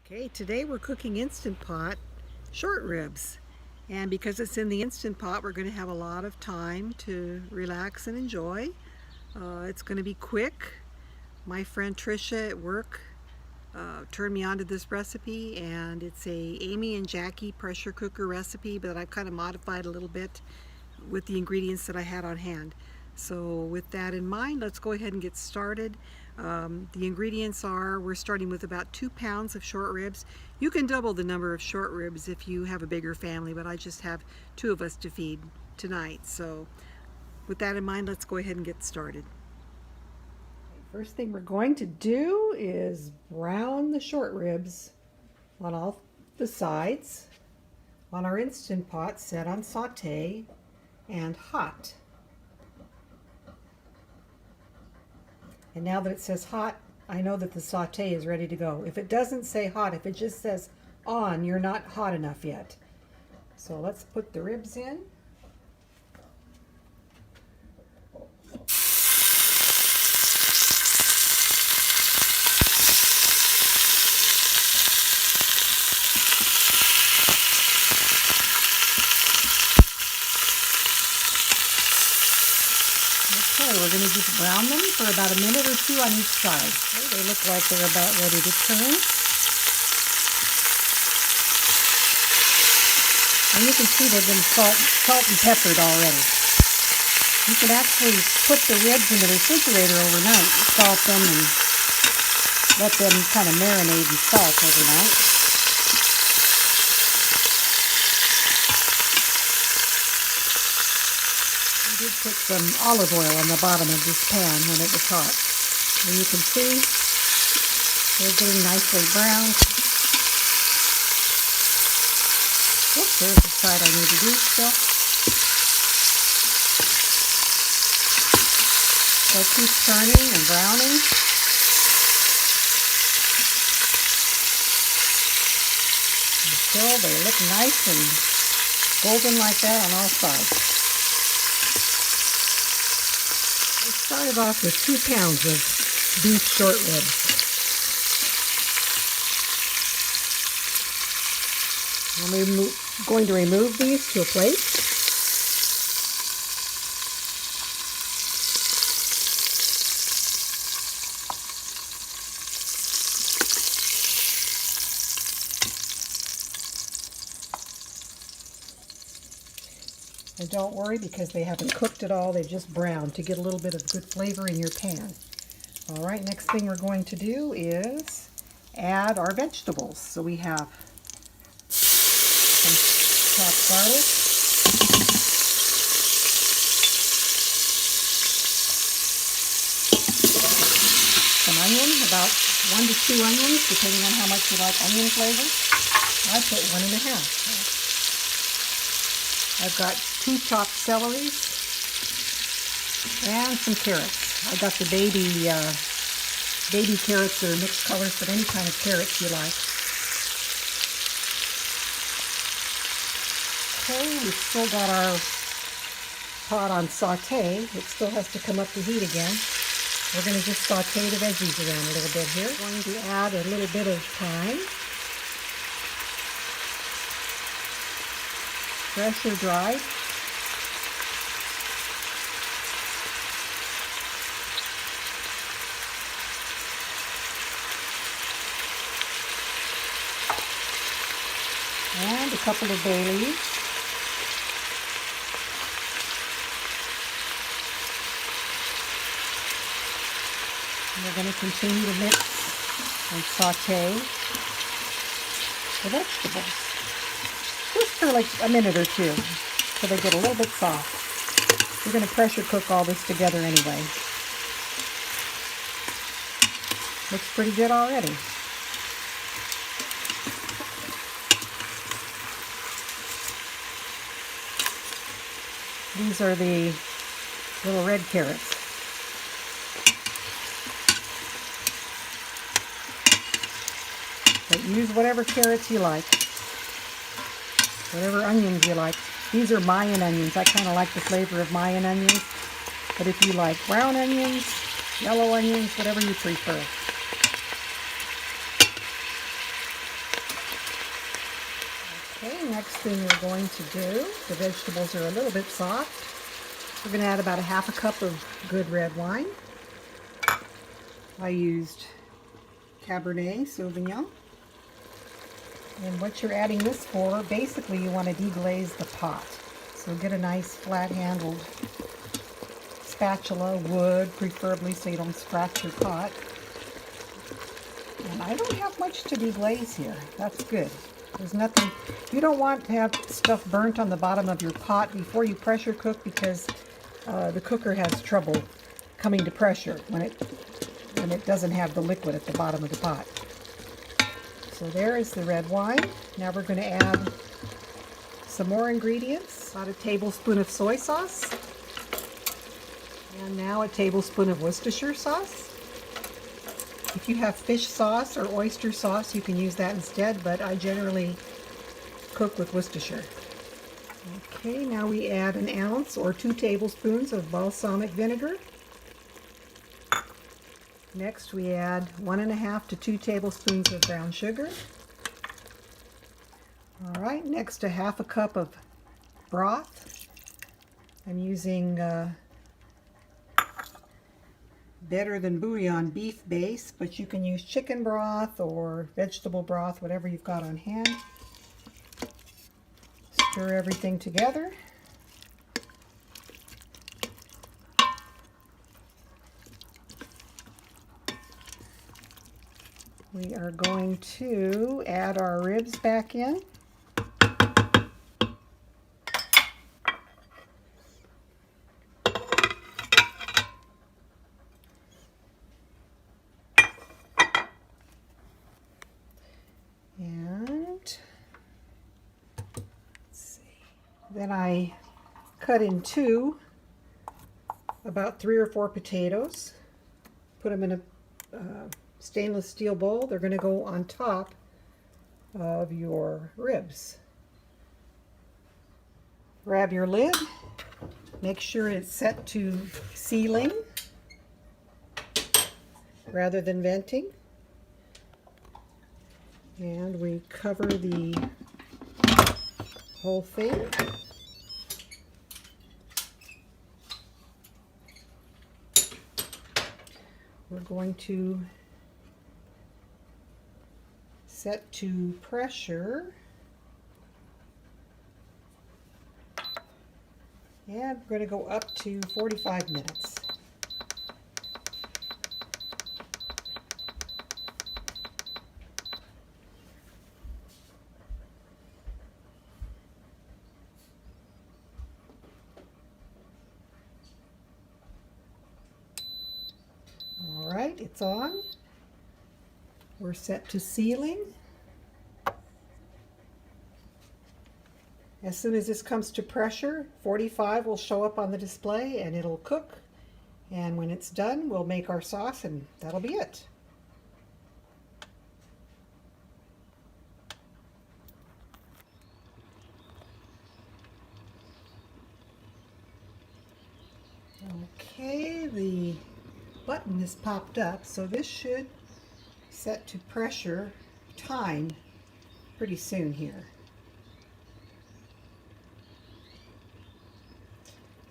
Okay, today we're cooking Instant Pot short ribs. And because it's in the Instant Pot, we're going to have a lot of time to relax and enjoy. It's going to be quick. My friend Trisha at work turned me on to this recipe, and it's a Amy and Jackie pressure cooker recipe, but I've kind of modified a little bit with the ingredients that I had on hand. So with that in mind, let's go ahead and get started. The ingredients are, we're starting with about 2 pounds of short ribs. You can double the number of short ribs if you have a bigger family, but I just have 2 of us to feed tonight. So with that in mind, let's go ahead and get started. First thing we're going to do is brown the short ribs on all the sides on our Instant Pot set on saute and hot. And now that it says hot, I know that the saute is ready to go. If it doesn't say hot, if it just says on, you're not hot enough yet. So let's put the ribs in. Okay, we're going to just brown them for about a minute or 2 on each side. Okay, they look like they're about ready to turn. And you can see they've been salt and peppered already. You can actually put the ribs in the refrigerator overnight, salt them and let them kind of marinate in salt overnight. I did put some olive oil on the bottom of this pan when it was hot. And you can see they're getting nicely browned. Oops, there's the side I need to do still. So keep turning and browning. Until they look nice and golden like that on all sides. I started off with 2 pounds of beef short ribs. I'm going to remove these to a plate. And don't worry, because they haven't cooked at all, they've just browned to get a little bit of good flavor in your pan. All right, next thing we're going to do is add our vegetables. So we have some chopped garlic, some onion, about 1 to 2 onions, depending on how much you like onion flavor. I put 1.5. I've got 2 chopped celeries and some carrots. I got the baby carrots that are mixed colors, but any kind of carrots you like. Okay, we've still got our pot on saute. It still has to come up to heat again. We're going to just saute the veggies around a little bit here. We're going to add a little bit of thyme. Fresh or dried. And a couple of bay leaves. And we're going to continue to mix and saute the vegetables. Just for like a minute or 2, so they get a little bit soft. We're going to pressure cook all this together anyway. Looks pretty good already. These are the little red carrots. But use whatever carrots you like. Whatever onions you like. These are Mayan onions. I kind of like the flavor of Mayan onions. But if you like brown onions, yellow onions, whatever you prefer. Okay, next thing we're going to do, the vegetables are a little bit soft. We're going to add about a half a cup of good red wine. I used Cabernet Sauvignon. And what you're adding this for, basically you want to deglaze the pot. So get a nice flat-handled spatula, wood preferably, so you don't scratch your pot. And I don't have much to deglaze here. That's good. There's nothing, you don't want to have stuff burnt on the bottom of your pot before you pressure cook, because the cooker has trouble coming to pressure when it doesn't have the liquid at the bottom of the pot. So there is the red wine. Now we're going to add some more ingredients. About a tablespoon of soy sauce. And now a tablespoon of Worcestershire sauce. If you have fish sauce or oyster sauce, you can use that instead, but I generally cook with Worcestershire. Okay, now we add an ounce or 2 tablespoons of balsamic vinegar. Next we add 1.5 to 2 tablespoons of brown sugar. All right, next a half a cup of broth. I'm using Better Than Bouillon beef base, but you can use chicken broth or vegetable broth, whatever you've got on hand. Stir everything together. We are going to add our ribs back in. And let's see. Then I cut in two about 3 or 4 potatoes. Put them in a stainless steel bowl. They're going to go on top of your ribs. Grab your lid. Make sure it's set to sealing rather than venting. And we cover the whole thing. We're going to set to pressure, and we're going to go up to 45 minutes. All right, it's on. We're set to sealing. As soon as this comes to pressure, 45 will show up on the display and it'll cook. And when it's done, we'll make our sauce and that'll be it. Okay, the button has popped up, so this should set to pressure time pretty soon here.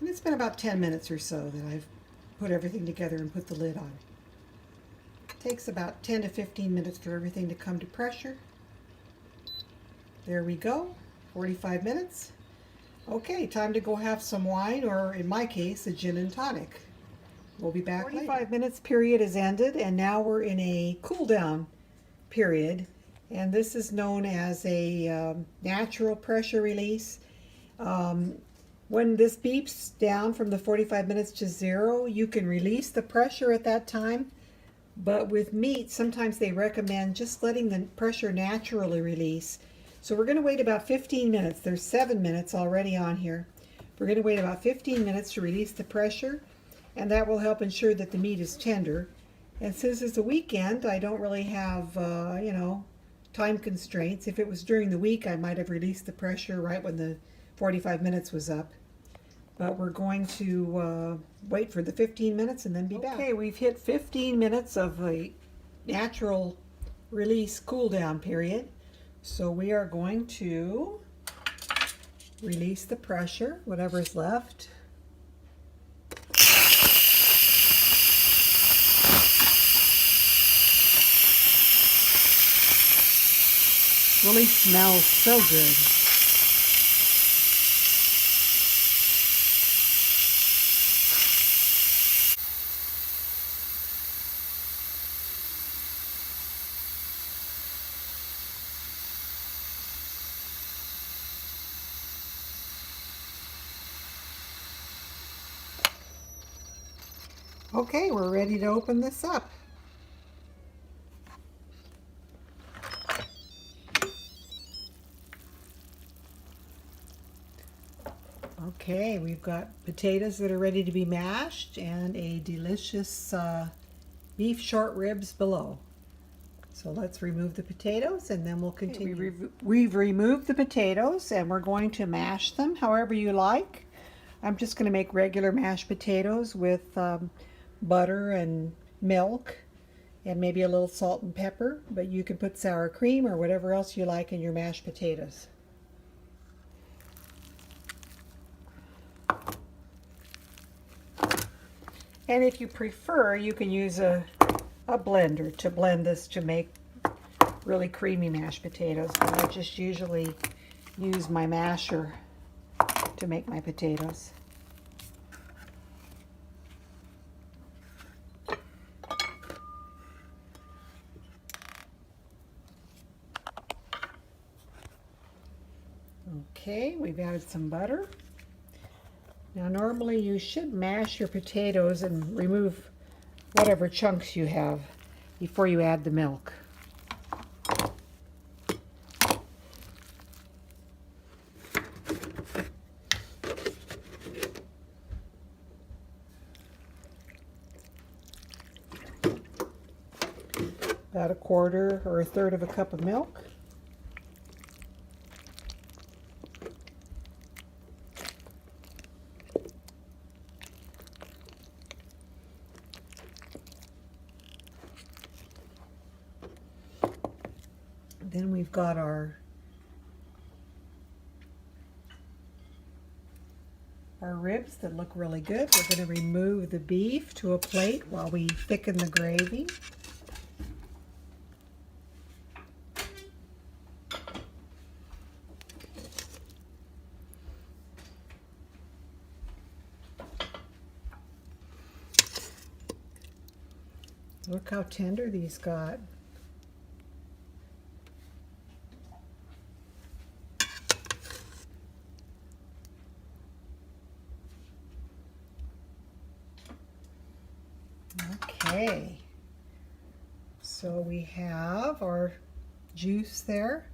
And it's been about 10 minutes or so that I've put everything together and put the lid on. It takes about 10 to 15 minutes for everything to come to pressure. There we go, 45 minutes. Okay, time to go have some wine, or in my case, a gin and tonic. We'll be back later. 45 minutes period is ended, and now we're in a cool down period. And this is known as a natural pressure release. When this beeps down from the 45 minutes to 0, you can release the pressure at that time. But with meat, sometimes they recommend just letting the pressure naturally release. So we're going to wait about 15 minutes. There's 7 minutes already on here. We're going to wait about 15 minutes to release the pressure, and that will help ensure that the meat is tender. And since it's a weekend, I don't really have, time constraints. If it was during the week, I might have released the pressure right when the 45 minutes was up. But we're going to wait for the 15 minutes and then be back. Okay, we've hit 15 minutes of a natural release cool down period. So we are going to release the pressure, whatever's left. Really smells so good. Okay, we're ready to open this up. Okay, we've got potatoes that are ready to be mashed and a delicious beef short ribs below. So let's remove the potatoes and then we'll continue. Okay, we've removed the potatoes and we're going to mash them however you like. I'm just going to make regular mashed potatoes with butter and milk and maybe a little salt and pepper, but you can put sour cream or whatever else you like in your mashed potatoes. And if you prefer, you can use a blender to blend this to make really creamy mashed potatoes, but I just usually use my masher to make my potatoes. Okay, we've added some butter. Now normally you should mash your potatoes and remove whatever chunks you have before you add the milk. About a quarter or a third of a cup of milk. Then we've got our ribs that look really good. We're going to remove the beef to a plate while we thicken the gravy. Look how tender these got. Okay, so we have our juice there.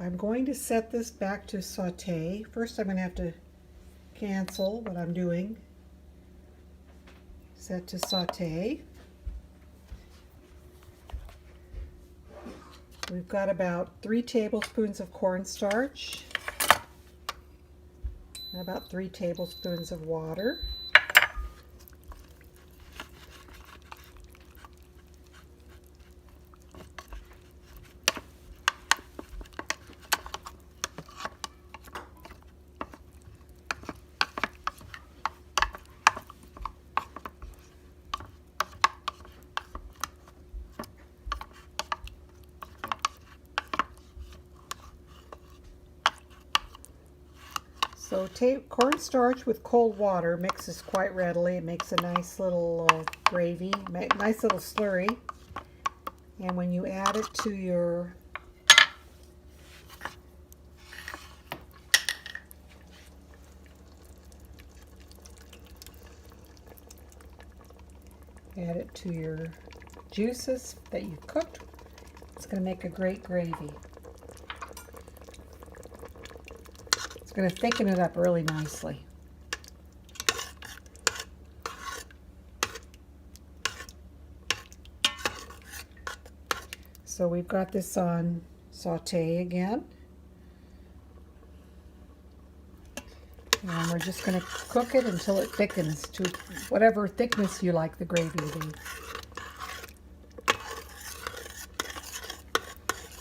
I'm going to set this back to saute. First I'm going to have to cancel what I'm doing. Set to saute. We've got about 3 tablespoons of cornstarch and about 3 tablespoons of water. So cornstarch with cold water mixes quite readily. It makes a nice little gravy, nice little slurry. And when you add it to your juices that you cooked, it's going to make a great gravy. It's going to thicken it up really nicely. So we've got this on saute again. And we're just going to cook it until it thickens to whatever thickness you like the gravy to be.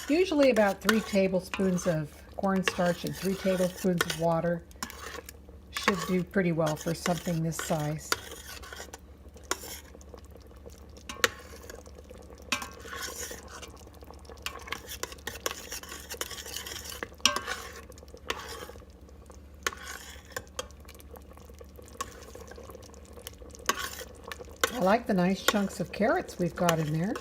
Usually about 3 tablespoons of cornstarch and 3 tablespoons of water. Should do pretty well for something this size. I like the nice chunks of carrots we've got in there.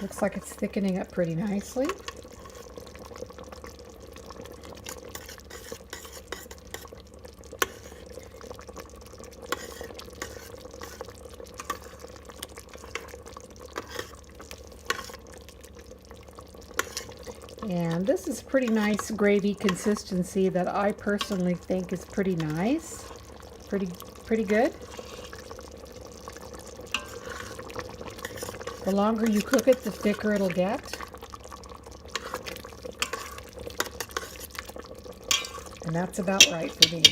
Looks like it's thickening up pretty nicely. And this is pretty nice gravy consistency that I personally think is pretty nice. Pretty good. The longer you cook it, the thicker it'll get. And that's about right for me.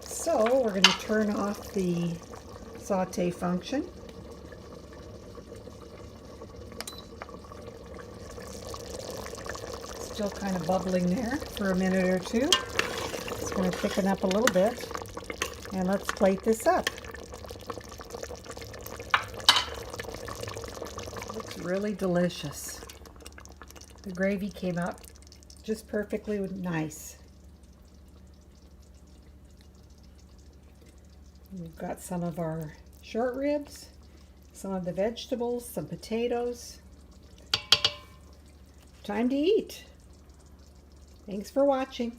So we're going to turn off the saute function. Still kind of bubbling there for a minute or two. It's going to thicken up a little bit. And let's plate this up. Looks really delicious. The gravy came out just perfectly nice. We've got some of our short ribs, some of the vegetables, some potatoes. Time to eat. Thanks for watching.